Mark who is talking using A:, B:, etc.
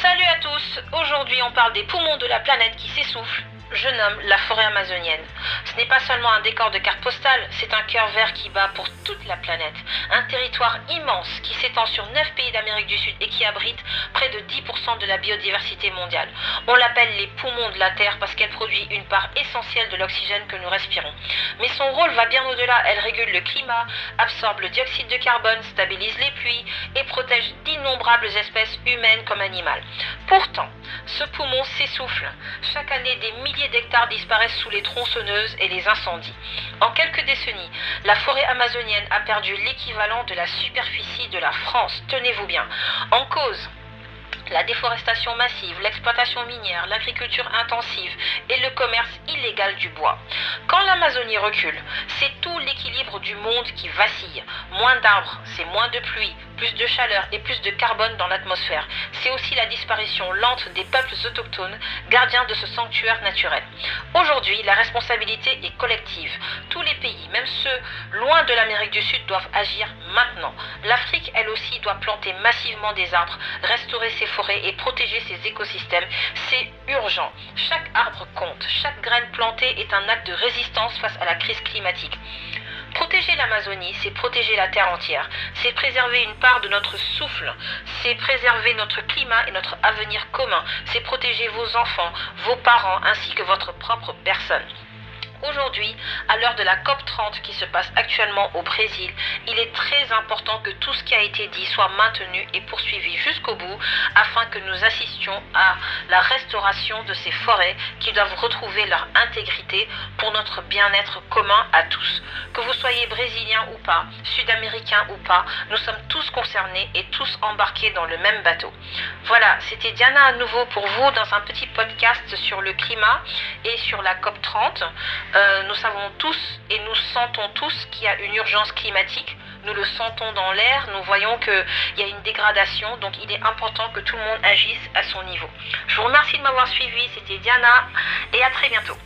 A: Salut à tous, aujourd'hui on parle des poumons de la planète qui s'essoufflent. Je nomme la forêt amazonienne. Ce n'est pas seulement un décor de carte postale, c'est un cœur vert qui bat pour toute la planète. Un territoire immense qui s'étend sur 9 pays d'Amérique du Sud et qui abrite près de 10% de la biodiversité mondiale. On l'appelle les poumons de la Terre parce qu'elle produit une part essentielle de l'oxygène que nous respirons. Mais son rôle va bien au-delà, elle régule le climat, absorbe le dioxyde de carbone, stabilise les pluies et protège d'innombrables espèces humaines comme animales. Pourtant, ce poumon s'essouffle. Chaque année, des milliers d'hectares disparaissent sous les tronçonneuses et les incendies. En quelques décennies, la forêt amazonienne a perdu l'équivalent de la superficie de la France. Tenez-vous bien. En cause, la déforestation massive, l'exploitation minière, l'agriculture intensive et le commerce illégal du bois. Quand l'Amazonie recule, c'est tout l'équilibre du monde qui vacille. Moins d'arbres, c'est moins de pluie, plus de chaleur et plus de carbone dans l'atmosphère. C'est aussi la disparition lente des peuples autochtones, gardiens de ce sanctuaire naturel. Aujourd'hui, la responsabilité est collective. Tous les pays, même ceux loin de l'Amérique du Sud, doivent agir maintenant. L'Afrique, elle aussi, doit planter massivement des arbres, restaurer ses forêts et protéger ses écosystèmes. C'est urgent. Chaque arbre compte. Chaque graine plantée est un acte de résistance face à la crise climatique. Protéger l'Amazonie, c'est protéger la Terre entière. C'est préserver une part de notre souffle. C'est préserver notre climat et notre avenir commun. C'est protéger vos enfants, vos parents ainsi que votre propre personne. Aujourd'hui, à l'heure de la COP30 qui se passe actuellement au Brésil, il est très important que tout ce qui a été dit soit maintenu et poursuivi jusqu'au bout afin que nous assistions à la restauration de ces forêts qui doivent retrouver leur intégrité pour notre bien-être commun à tous. Que vous soyez brésilien ou pas, sud-américain ou pas, nous sommes tous concernés et tous embarqués dans le même bateau. Voilà, c'était Diana à nouveau pour vous dans un petit podcast sur le climat et sur la COP30. Nous savons tous et nous sentons tous qu'il y a une urgence climatique. Nous le sentons dans l'air, nous voyons qu'il y a une dégradation, donc il est important que tout le monde agisse à son niveau. Je vous remercie de m'avoir suivi, c'était Diana et à très bientôt.